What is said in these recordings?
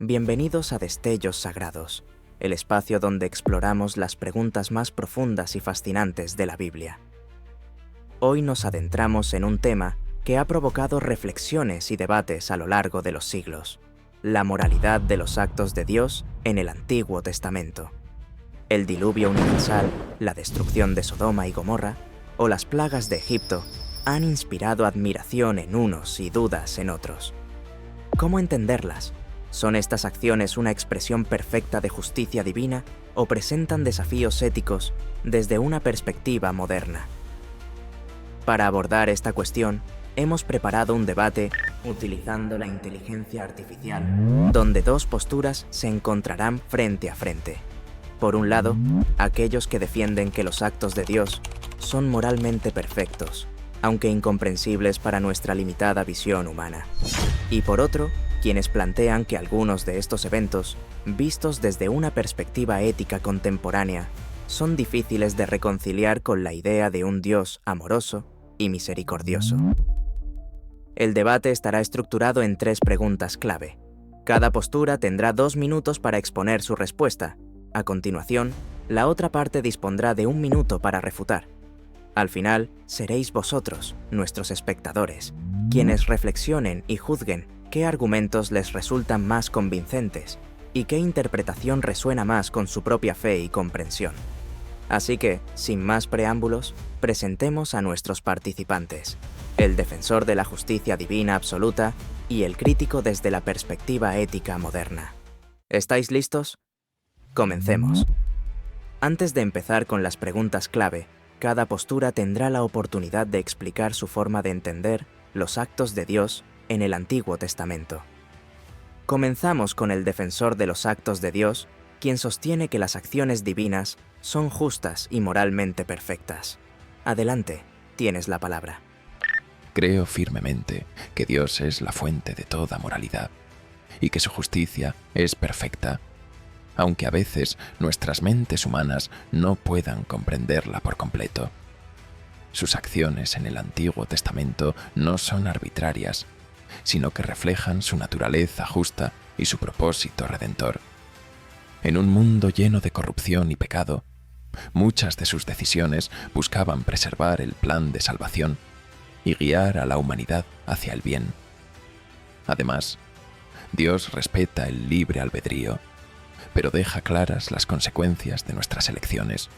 Bienvenidos a Destellos Sagrados, el espacio donde exploramos las preguntas más profundas y fascinantes de la Biblia. Hoy nos adentramos en un tema que ha provocado reflexiones y debates a lo largo de los siglos: la moralidad de los actos de Dios en el Antiguo Testamento. El diluvio universal, la destrucción de Sodoma y Gomorra o las plagas de Egipto han inspirado admiración en unos y dudas en otros. ¿Cómo entenderlas? ¿Son estas acciones una expresión perfecta de justicia divina o presentan desafíos éticos desde una perspectiva moderna? Para abordar esta cuestión, hemos preparado un debate utilizando la inteligencia artificial, donde dos posturas se encontrarán frente a frente. Por un lado, aquellos que defienden que los actos de Dios son moralmente perfectos, aunque incomprensibles para nuestra limitada visión humana. Y por otro, quienes plantean que algunos de estos eventos, vistos desde una perspectiva ética contemporánea, son difíciles de reconciliar con la idea de un Dios amoroso y misericordioso. El debate estará estructurado en 3 preguntas clave. Cada postura tendrá 2 minutos para exponer su respuesta. A continuación, la otra parte dispondrá de 1 minuto para refutar. Al final, seréis vosotros, nuestros espectadores, quienes reflexionen y juzguen qué argumentos les resultan más convincentes y qué interpretación resuena más con su propia fe y comprensión. Así que, sin más preámbulos, presentemos a nuestros participantes: el defensor de la justicia divina absoluta y el crítico desde la perspectiva ética moderna. ¿Estáis listos? Comencemos. Antes de empezar con las preguntas clave, cada postura tendrá la oportunidad de explicar su forma de entender los actos de Dios en el Antiguo Testamento. Comenzamos con el defensor de los actos de Dios, quien sostiene que las acciones divinas son justas y moralmente perfectas. Adelante, tienes la palabra. Creo firmemente que Dios es la fuente de toda moralidad y que su justicia es perfecta, aunque a veces nuestras mentes humanas no puedan comprenderla por completo. Sus acciones en el Antiguo Testamento no son arbitrarias, sino que reflejan su naturaleza justa y su propósito redentor. En un mundo lleno de corrupción y pecado, muchas de sus decisiones buscaban preservar el plan de salvación y guiar a la humanidad hacia el bien. Además, Dios respeta el libre albedrío, pero deja claras las consecuencias de nuestras elecciones.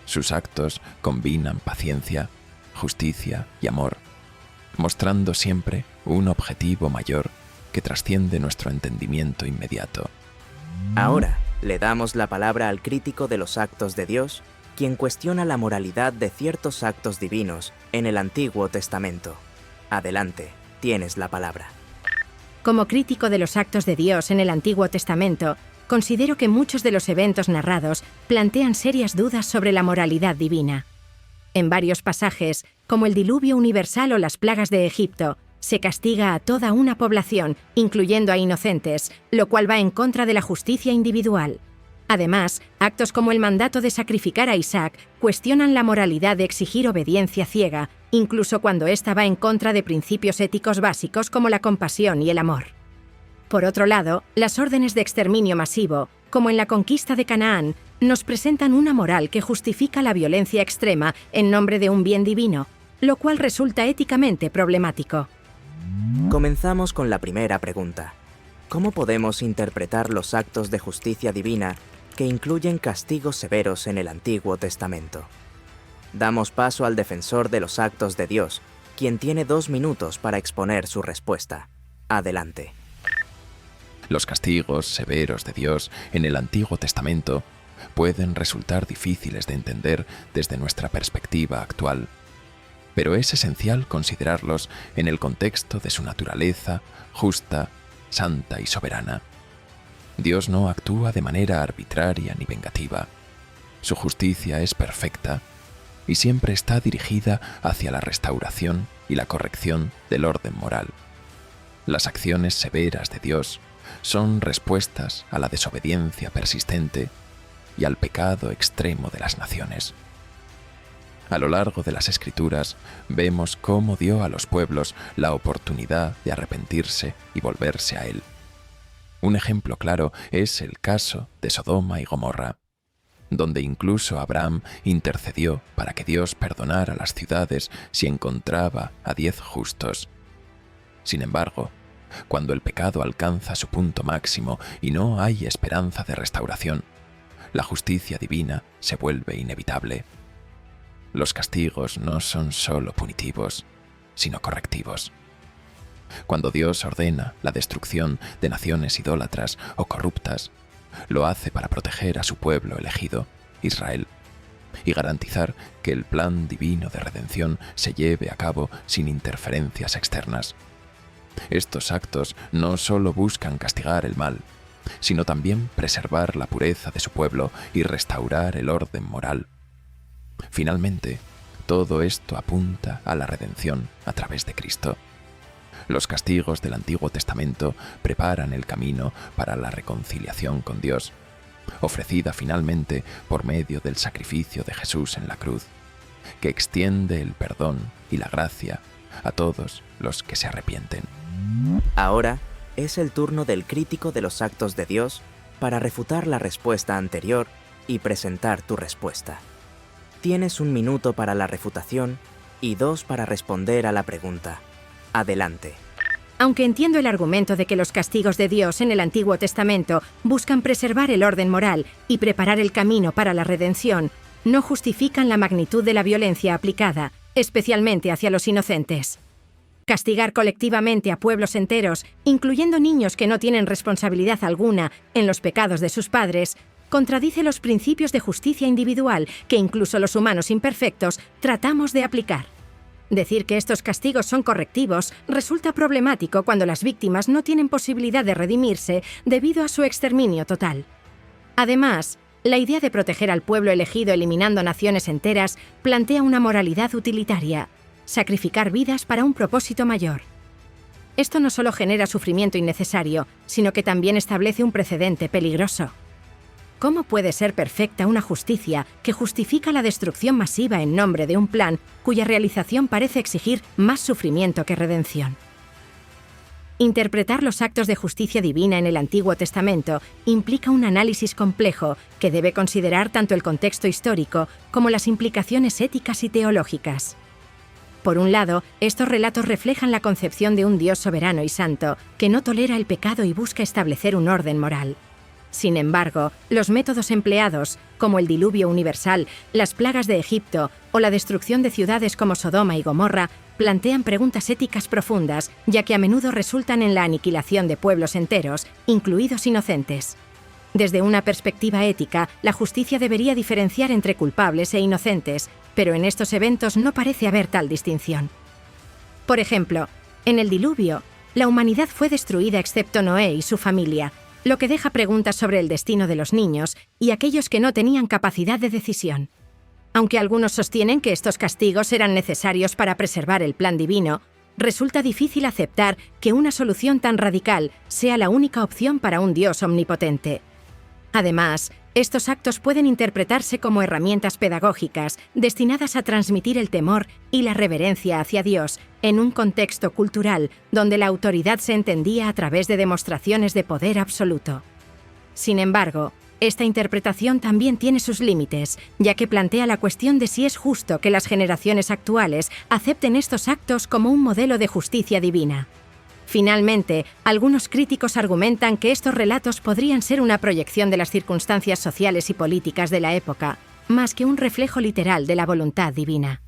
Sus actos combinan paciencia, justicia y amor, mostrando siempre un objetivo mayor que trasciende nuestro entendimiento inmediato. Ahora, le damos la palabra al crítico de los actos de Dios, quien cuestiona la moralidad de ciertos actos divinos en el Antiguo Testamento. Adelante, tienes la palabra. Como crítico de los actos de Dios en el Antiguo Testamento, considero que muchos de los eventos narrados plantean serias dudas sobre la moralidad divina. En varios pasajes, como el diluvio universal o las plagas de Egipto, se castiga a toda una población, incluyendo a inocentes, lo cual va en contra de la justicia individual. Además, actos como el mandato de sacrificar a Isaac cuestionan la moralidad de exigir obediencia ciega, incluso cuando ésta va en contra de principios éticos básicos como la compasión y el amor. Por otro lado, las órdenes de exterminio masivo, como en la conquista de Canaán, nos presentan una moral que justifica la violencia extrema en nombre de un bien divino, lo cual resulta éticamente problemático. Comenzamos con la primera pregunta. ¿Cómo podemos interpretar los actos de justicia divina que incluyen castigos severos en el Antiguo Testamento? Damos paso al defensor de los actos de Dios, quien tiene 2 minutos para exponer su respuesta. Adelante. Los castigos severos de Dios en el Antiguo Testamento pueden resultar difíciles de entender desde nuestra perspectiva actual, pero es esencial considerarlos en el contexto de su naturaleza justa, santa y soberana. Dios no actúa de manera arbitraria ni vengativa. Su justicia es perfecta y siempre está dirigida hacia la restauración y la corrección del orden moral. Las acciones severas de Dios son respuestas a la desobediencia persistente y al pecado extremo de las naciones. A lo largo de las Escrituras vemos cómo dio a los pueblos la oportunidad de arrepentirse y volverse a Él. Un ejemplo claro es el caso de Sodoma y Gomorra, donde incluso Abraham intercedió para que Dios perdonara las ciudades si encontraba a 10 justos. Sin embargo, cuando el pecado alcanza su punto máximo y no hay esperanza de restauración, la justicia divina se vuelve inevitable. Los castigos no son solo punitivos, sino correctivos. Cuando Dios ordena la destrucción de naciones idólatras o corruptas, lo hace para proteger a su pueblo elegido, Israel, y garantizar que el plan divino de redención se lleve a cabo sin interferencias externas. Estos actos no solo buscan castigar el mal, sino también preservar la pureza de su pueblo y restaurar el orden moral. Finalmente, todo esto apunta a la redención a través de Cristo. Los castigos del Antiguo Testamento preparan el camino para la reconciliación con Dios, ofrecida finalmente por medio del sacrificio de Jesús en la cruz, que extiende el perdón y la gracia a todos los que se arrepienten. Ahora es el turno del crítico de los actos de Dios para refutar la respuesta anterior y presentar tu respuesta. Tienes 1 minuto para la refutación y 2 para responder a la pregunta. Adelante. Aunque entiendo el argumento de que los castigos de Dios en el Antiguo Testamento buscan preservar el orden moral y preparar el camino para la redención, no justifican la magnitud de la violencia aplicada, especialmente hacia los inocentes. Castigar colectivamente a pueblos enteros, incluyendo niños que no tienen responsabilidad alguna en los pecados de sus padres, contradice los principios de justicia individual que incluso los humanos imperfectos tratamos de aplicar. Decir que estos castigos son correctivos resulta problemático cuando las víctimas no tienen posibilidad de redimirse debido a su exterminio total. Además, la idea de proteger al pueblo elegido eliminando naciones enteras plantea una moralidad utilitaria: sacrificar vidas para un propósito mayor. Esto no solo genera sufrimiento innecesario, sino que también establece un precedente peligroso. ¿Cómo puede ser perfecta una justicia que justifica la destrucción masiva en nombre de un plan cuya realización parece exigir más sufrimiento que redención? Interpretar los actos de justicia divina en el Antiguo Testamento implica un análisis complejo que debe considerar tanto el contexto histórico como las implicaciones éticas y teológicas. Por un lado, estos relatos reflejan la concepción de un Dios soberano y santo que no tolera el pecado y busca establecer un orden moral. Sin embargo, los métodos empleados, como el diluvio universal, las plagas de Egipto o la destrucción de ciudades como Sodoma y Gomorra, plantean preguntas éticas profundas, ya que a menudo resultan en la aniquilación de pueblos enteros, incluidos inocentes. Desde una perspectiva ética, la justicia debería diferenciar entre culpables e inocentes, pero en estos eventos no parece haber tal distinción. Por ejemplo, en el diluvio, la humanidad fue destruida excepto Noé y su familia, lo que deja preguntas sobre el destino de los niños y aquellos que no tenían capacidad de decisión. Aunque algunos sostienen que estos castigos eran necesarios para preservar el plan divino, resulta difícil aceptar que una solución tan radical sea la única opción para un Dios omnipotente. Además, estos actos pueden interpretarse como herramientas pedagógicas destinadas a transmitir el temor y la reverencia hacia Dios en un contexto cultural donde la autoridad se entendía a través de demostraciones de poder absoluto. Sin embargo, esta interpretación también tiene sus límites, ya que plantea la cuestión de si es justo que las generaciones actuales acepten estos actos como un modelo de justicia divina. Finalmente, algunos críticos argumentan que estos relatos podrían ser una proyección de las circunstancias sociales y políticas de la época, más que un reflejo literal de la voluntad divina.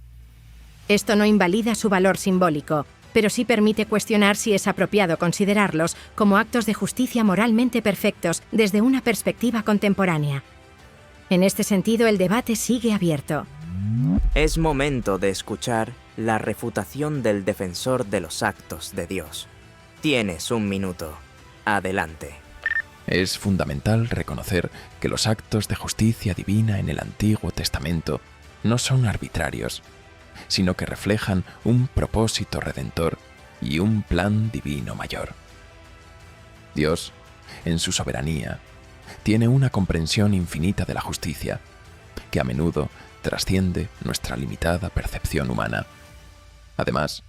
Esto no invalida su valor simbólico, pero sí permite cuestionar si es apropiado considerarlos como actos de justicia moralmente perfectos desde una perspectiva contemporánea. En este sentido, el debate sigue abierto. Es momento de escuchar la refutación del defensor de los actos de Dios. Tienes 1 minuto. Adelante. Es fundamental reconocer que los actos de justicia divina en el Antiguo Testamento no son arbitrarios, sino que reflejan un propósito redentor y un plan divino mayor. Dios, en su soberanía, tiene una comprensión infinita de la justicia, que a menudo trasciende nuestra limitada percepción humana. Además,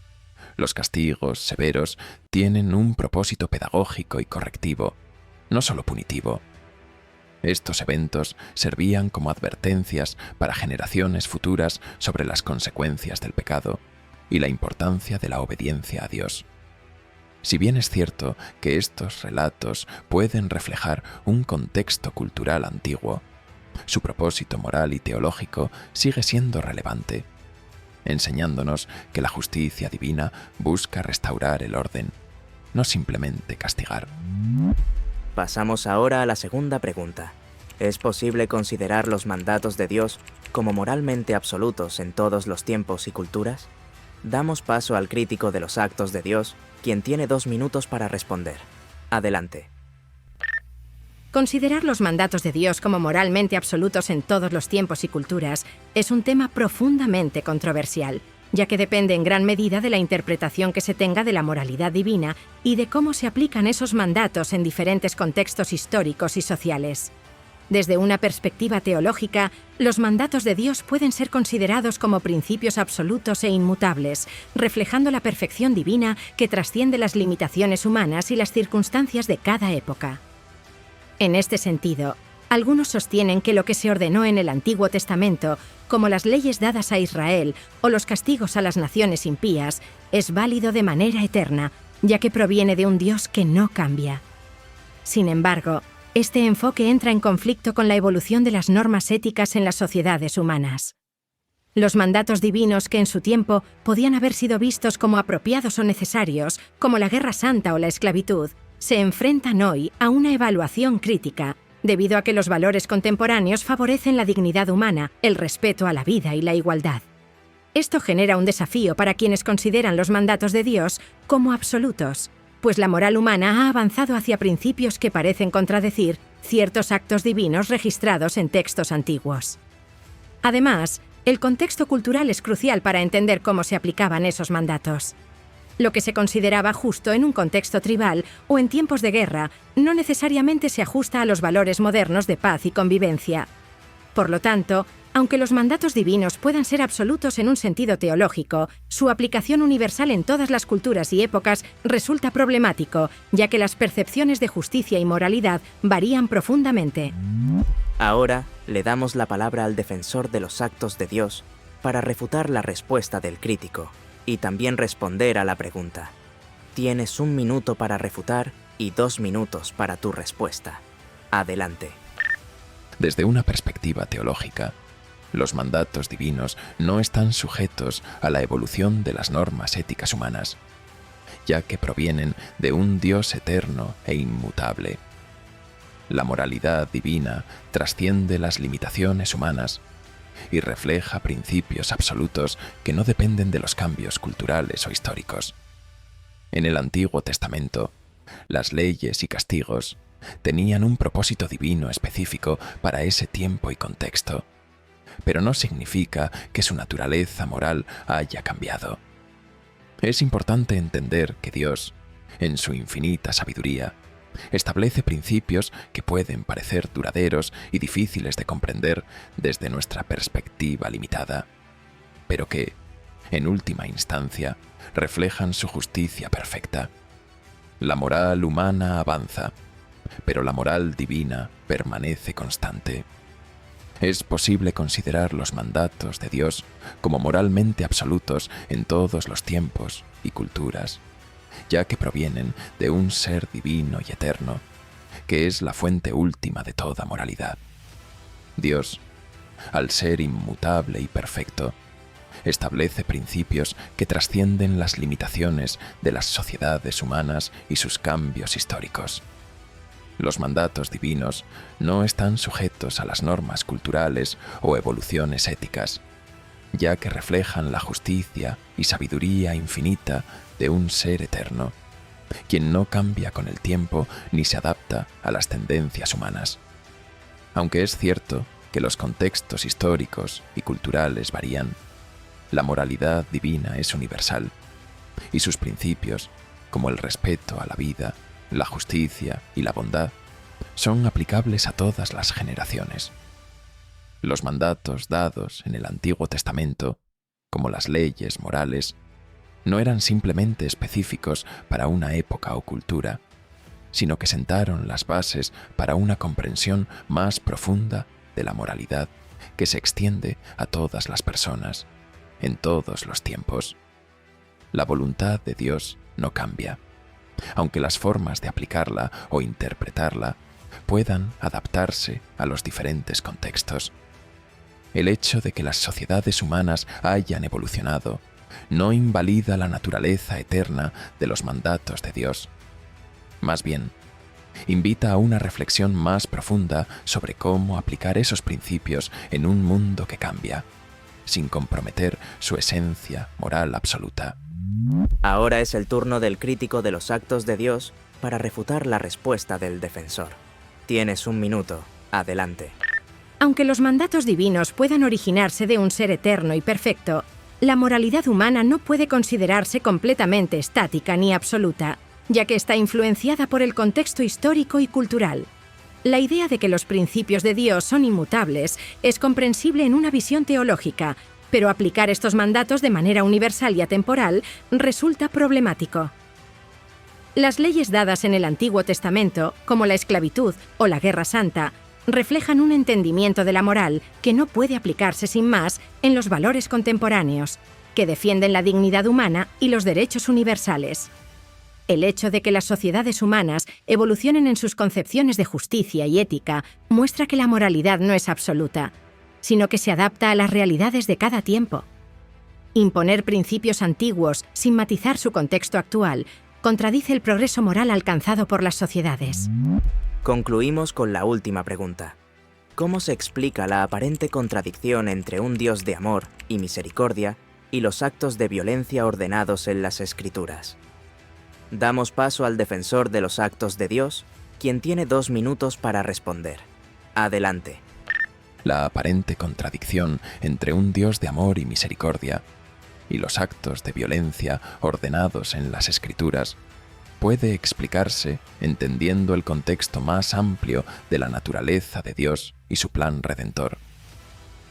los castigos severos tienen un propósito pedagógico y correctivo, no solo punitivo. Estos eventos servían como advertencias para generaciones futuras sobre las consecuencias del pecado y la importancia de la obediencia a Dios. Si bien es cierto que estos relatos pueden reflejar un contexto cultural antiguo, su propósito moral y teológico sigue siendo relevante, enseñándonos que la justicia divina busca restaurar el orden, no simplemente castigar. Pasamos ahora a la segunda pregunta. ¿Es posible considerar los mandatos de Dios como moralmente absolutos en todos los tiempos y culturas? Damos paso al crítico de los actos de Dios, quien tiene 2 minutos para responder. Adelante. Considerar los mandatos de Dios como moralmente absolutos en todos los tiempos y culturas es un tema profundamente controversial, ya que depende en gran medida de la interpretación que se tenga de la moralidad divina y de cómo se aplican esos mandatos en diferentes contextos históricos y sociales. Desde una perspectiva teológica, los mandatos de Dios pueden ser considerados como principios absolutos e inmutables, reflejando la perfección divina que trasciende las limitaciones humanas y las circunstancias de cada época. En este sentido, algunos sostienen que lo que se ordenó en el Antiguo Testamento, como las leyes dadas a Israel o los castigos a las naciones impías, es válido de manera eterna, ya que proviene de un Dios que no cambia. Sin embargo, este enfoque entra en conflicto con la evolución de las normas éticas en las sociedades humanas. Los mandatos divinos que en su tiempo podían haber sido vistos como apropiados o necesarios, como la Guerra Santa o la esclavitud, se enfrentan hoy a una evaluación crítica, debido a que los valores contemporáneos favorecen la dignidad humana, el respeto a la vida y la igualdad. Esto genera un desafío para quienes consideran los mandatos de Dios como absolutos, pues la moral humana ha avanzado hacia principios que parecen contradecir ciertos actos divinos registrados en textos antiguos. Además, el contexto cultural es crucial para entender cómo se aplicaban esos mandatos. Lo que se consideraba justo en un contexto tribal o en tiempos de guerra no necesariamente se ajusta a los valores modernos de paz y convivencia. Por lo tanto, aunque los mandatos divinos puedan ser absolutos en un sentido teológico, su aplicación universal en todas las culturas y épocas resulta problemático, ya que las percepciones de justicia y moralidad varían profundamente. Ahora le damos la palabra al defensor de los actos de Dios para refutar la respuesta del crítico y también responder a la pregunta. Tienes 1 minuto para refutar y 2 minutos para tu respuesta. Adelante. Desde una perspectiva teológica, los mandatos divinos no están sujetos a la evolución de las normas éticas humanas, ya que provienen de un Dios eterno e inmutable. La moralidad divina trasciende las limitaciones humanas y refleja principios absolutos que no dependen de los cambios culturales o históricos. En el Antiguo Testamento, las leyes y castigos tenían un propósito divino específico para ese tiempo y contexto, pero no significa que su naturaleza moral haya cambiado. Es importante entender que Dios, en su infinita sabiduría, establece principios que pueden parecer duraderos y difíciles de comprender desde nuestra perspectiva limitada, pero que, en última instancia, reflejan su justicia perfecta. La moral humana avanza, pero la moral divina permanece constante. Es posible considerar los mandatos de Dios como moralmente absolutos en todos los tiempos y culturas, ya que provienen de un ser divino y eterno, que es la fuente última de toda moralidad. Dios, al ser inmutable y perfecto, establece principios que trascienden las limitaciones de las sociedades humanas y sus cambios históricos. Los mandatos divinos no están sujetos a las normas culturales o evoluciones éticas, ya que reflejan la justicia y sabiduría infinita de un ser eterno, quien no cambia con el tiempo ni se adapta a las tendencias humanas. Aunque es cierto que los contextos históricos y culturales varían, la moralidad divina es universal, y sus principios, como el respeto a la vida, la justicia y la bondad, son aplicables a todas las generaciones. Los mandatos dados en el Antiguo Testamento, como las leyes morales, no eran simplemente específicos para una época o cultura, sino que sentaron las bases para una comprensión más profunda de la moralidad que se extiende a todas las personas, en todos los tiempos. La voluntad de Dios no cambia, aunque las formas de aplicarla o interpretarla puedan adaptarse a los diferentes contextos. El hecho de que las sociedades humanas hayan evolucionado no invalida la naturaleza eterna de los mandatos de Dios. Más bien, invita a una reflexión más profunda sobre cómo aplicar esos principios en un mundo que cambia, sin comprometer su esencia moral absoluta. Ahora es el turno del crítico de los actos de Dios para refutar la respuesta del defensor. Tienes 1 minuto. Adelante. Aunque los mandatos divinos puedan originarse de un ser eterno y perfecto, la moralidad humana no puede considerarse completamente estática ni absoluta, ya que está influenciada por el contexto histórico y cultural. La idea de que los principios de Dios son inmutables es comprensible en una visión teológica, pero aplicar estos mandatos de manera universal y atemporal resulta problemático. Las leyes dadas en el Antiguo Testamento, como la esclavitud o la Guerra Santa, reflejan un entendimiento de la moral que no puede aplicarse sin más en los valores contemporáneos, que defienden la dignidad humana y los derechos universales. El hecho de que las sociedades humanas evolucionen en sus concepciones de justicia y ética muestra que la moralidad no es absoluta, sino que se adapta a las realidades de cada tiempo. Imponer principios antiguos sin matizar su contexto actual contradice el progreso moral alcanzado por las sociedades. Concluimos con la última pregunta. ¿Cómo se explica la aparente contradicción entre un Dios de amor y misericordia y los actos de violencia ordenados en las Escrituras? Damos paso al defensor de los actos de Dios, quien tiene 2 minutos para responder. Adelante. La aparente contradicción entre un Dios de amor y misericordia y los actos de violencia ordenados en las Escrituras puede explicarse entendiendo el contexto más amplio de la naturaleza de Dios y su plan redentor.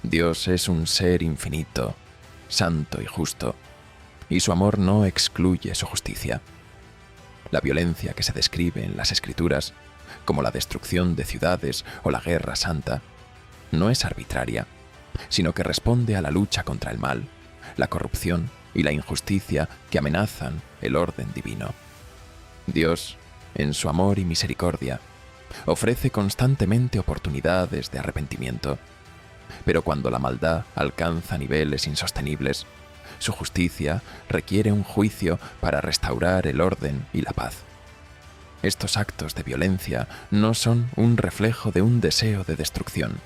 Dios es un ser infinito, santo y justo, y su amor no excluye su justicia. La violencia que se describe en las Escrituras, como la destrucción de ciudades o la Guerra Santa, no es arbitraria, sino que responde a la lucha contra el mal, la corrupción y la injusticia que amenazan el orden divino. Dios, en su amor y misericordia, ofrece constantemente oportunidades de arrepentimiento, pero cuando la maldad alcanza niveles insostenibles, su justicia requiere un juicio para restaurar el orden y la paz. Estos actos de violencia no son un reflejo de un deseo de destrucción,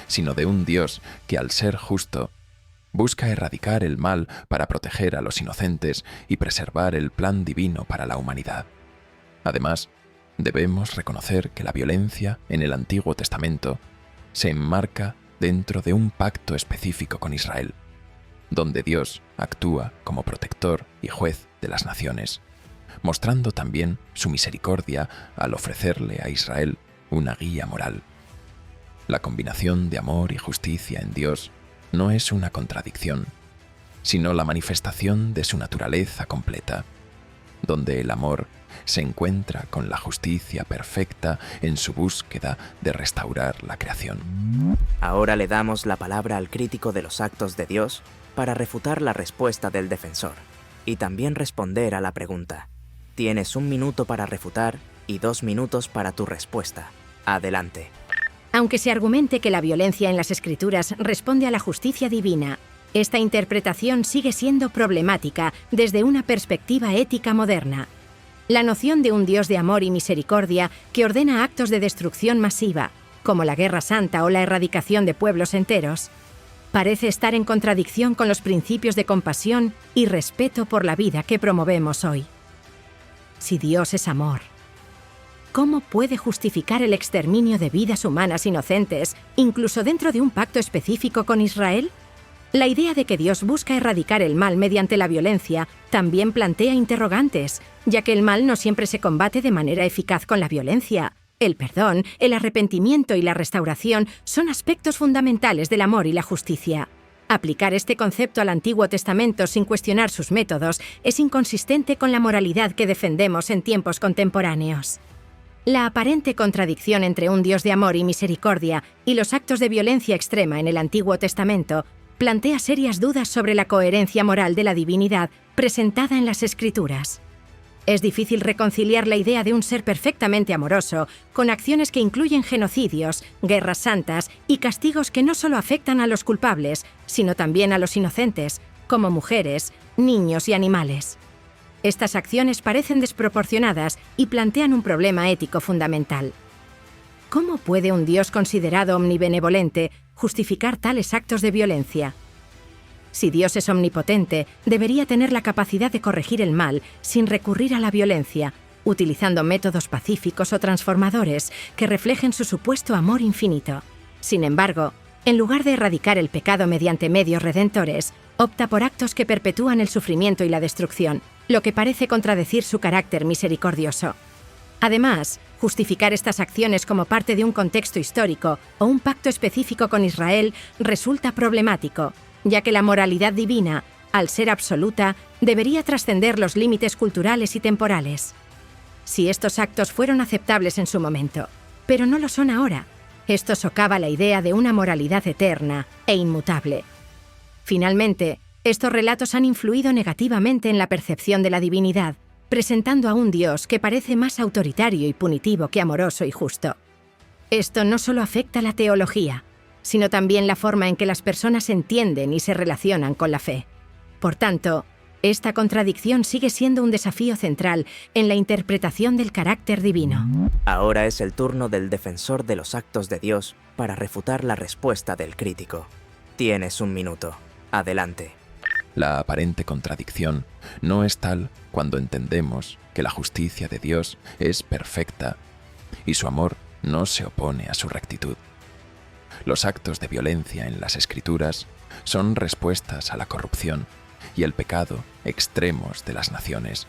sino de un Dios que, al ser justo, busca erradicar el mal para proteger a los inocentes y preservar el plan divino para la humanidad. Además, debemos reconocer que la violencia en el Antiguo Testamento se enmarca dentro de un pacto específico con Israel, donde Dios actúa como protector y juez de las naciones, mostrando también su misericordia al ofrecerle a Israel una guía moral. La combinación de amor y justicia en Dios no es una contradicción, sino la manifestación de su naturaleza completa, donde el amor se encuentra con la justicia perfecta en su búsqueda de restaurar la creación. Ahora le damos la palabra al crítico de los actos de Dios para refutar la respuesta del defensor y también responder a la pregunta. Tienes 1 minuto para refutar y 2 minutos para tu respuesta. Adelante. Aunque se argumente que la violencia en las Escrituras responde a la justicia divina, esta interpretación sigue siendo problemática desde una perspectiva ética moderna. La noción de un Dios de amor y misericordia que ordena actos de destrucción masiva, como la Guerra Santa o la erradicación de pueblos enteros, parece estar en contradicción con los principios de compasión y respeto por la vida que promovemos hoy. Si Dios es amor, ¿cómo puede justificar el exterminio de vidas humanas inocentes, incluso dentro de un pacto específico con Israel? La idea de que Dios busca erradicar el mal mediante la violencia también plantea interrogantes, ya que el mal no siempre se combate de manera eficaz con la violencia. El perdón, el arrepentimiento y la restauración son aspectos fundamentales del amor y la justicia. Aplicar este concepto al Antiguo Testamento sin cuestionar sus métodos es inconsistente con la moralidad que defendemos en tiempos contemporáneos. La aparente contradicción entre un Dios de amor y misericordia y los actos de violencia extrema en el Antiguo Testamento plantea serias dudas sobre la coherencia moral de la divinidad presentada en las Escrituras. Es difícil reconciliar la idea de un ser perfectamente amoroso con acciones que incluyen genocidios, guerras santas y castigos que no solo afectan a los culpables, sino también a los inocentes, como mujeres, niños y animales. Estas acciones parecen desproporcionadas y plantean un problema ético fundamental. ¿Cómo puede un Dios considerado omnibenevolente justificar tales actos de violencia? Si Dios es omnipotente, debería tener la capacidad de corregir el mal sin recurrir a la violencia, utilizando métodos pacíficos o transformadores que reflejen su supuesto amor infinito. Sin embargo, en lugar de erradicar el pecado mediante medios redentores, opta por actos que perpetúan el sufrimiento y la destrucción, lo que parece contradecir su carácter misericordioso. Además, justificar estas acciones como parte de un contexto histórico o un pacto específico con Israel resulta problemático, ya que la moralidad divina, al ser absoluta, debería trascender los límites culturales y temporales. Si estos actos fueron aceptables en su momento, pero no lo son ahora, esto socava la idea de una moralidad eterna e inmutable. Finalmente, estos relatos han influido negativamente en la percepción de la divinidad, presentando a un Dios que parece más autoritario y punitivo que amoroso y justo. Esto no solo afecta la teología, sino también la forma en que las personas entienden y se relacionan con la fe. Por tanto, esta contradicción sigue siendo un desafío central en la interpretación del carácter divino. Ahora es el turno del defensor de los actos de Dios para refutar la respuesta del crítico. Tienes 1 minuto. Adelante. La aparente contradicción no es tal cuando entendemos que la justicia de Dios es perfecta y su amor no se opone a su rectitud. Los actos de violencia en las Escrituras son respuestas a la corrupción y el pecado extremos de las naciones,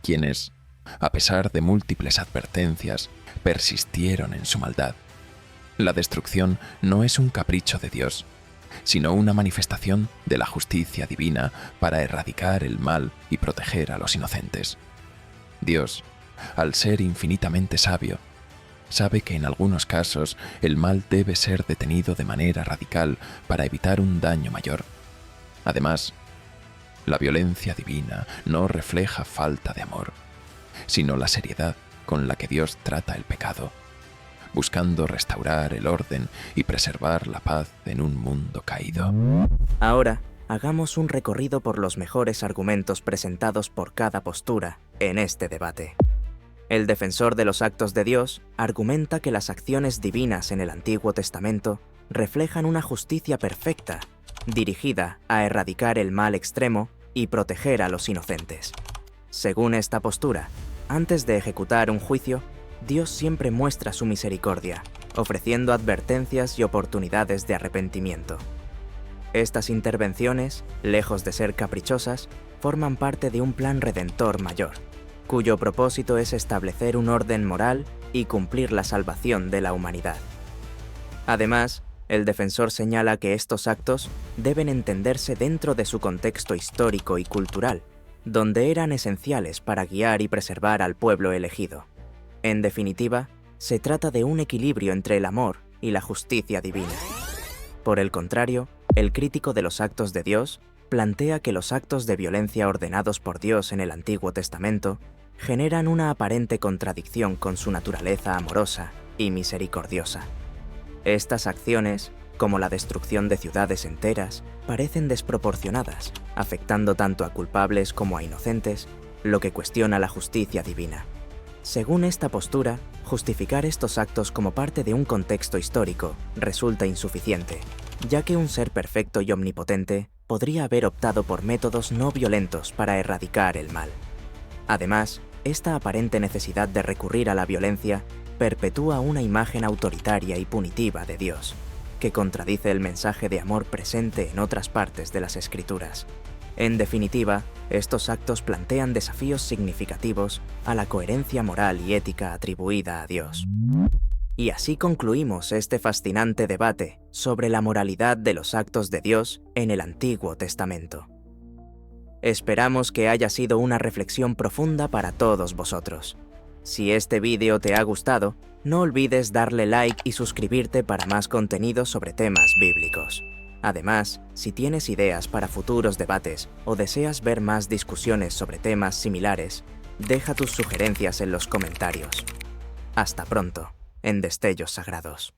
quienes, a pesar de múltiples advertencias, persistieron en su maldad. La destrucción no es un capricho de Dios, sino una manifestación de la justicia divina para erradicar el mal y proteger a los inocentes. Dios, al ser infinitamente sabio, sabe que en algunos casos el mal debe ser detenido de manera radical para evitar un daño mayor. Además, la violencia divina no refleja falta de amor, sino la seriedad con la que Dios trata el pecado, buscando restaurar el orden y preservar la paz en un mundo caído. Ahora, hagamos un recorrido por los mejores argumentos presentados por cada postura en este debate. El defensor de los actos de Dios argumenta que las acciones divinas en el Antiguo Testamento reflejan una justicia perfecta, dirigida a erradicar el mal extremo y proteger a los inocentes. Según esta postura, antes de ejecutar un juicio, Dios siempre muestra su misericordia, ofreciendo advertencias y oportunidades de arrepentimiento. Estas intervenciones, lejos de ser caprichosas, forman parte de un plan redentor mayor, cuyo propósito es establecer un orden moral y cumplir la salvación de la humanidad. Además, el defensor señala que estos actos deben entenderse dentro de su contexto histórico y cultural, donde eran esenciales para guiar y preservar al pueblo elegido. En definitiva, se trata de un equilibrio entre el amor y la justicia divina. Por el contrario, el crítico de los actos de Dios plantea que los actos de violencia ordenados por Dios en el Antiguo Testamento generan una aparente contradicción con su naturaleza amorosa y misericordiosa. Estas acciones, como la destrucción de ciudades enteras, parecen desproporcionadas, afectando tanto a culpables como a inocentes, lo que cuestiona la justicia divina. Según esta postura, justificar estos actos como parte de un contexto histórico resulta insuficiente, ya que un ser perfecto y omnipotente podría haber optado por métodos no violentos para erradicar el mal. Además, esta aparente necesidad de recurrir a la violencia perpetúa una imagen autoritaria y punitiva de Dios, que contradice el mensaje de amor presente en otras partes de las Escrituras. En definitiva, estos actos plantean desafíos significativos a la coherencia moral y ética atribuida a Dios. Y así concluimos este fascinante debate sobre la moralidad de los actos de Dios en el Antiguo Testamento. Esperamos que haya sido una reflexión profunda para todos vosotros. Si este vídeo te ha gustado, no olvides darle like y suscribirte para más contenido sobre temas bíblicos. Además, si tienes ideas para futuros debates o deseas ver más discusiones sobre temas similares, deja tus sugerencias en los comentarios. Hasta pronto, en Destellos Sagrados.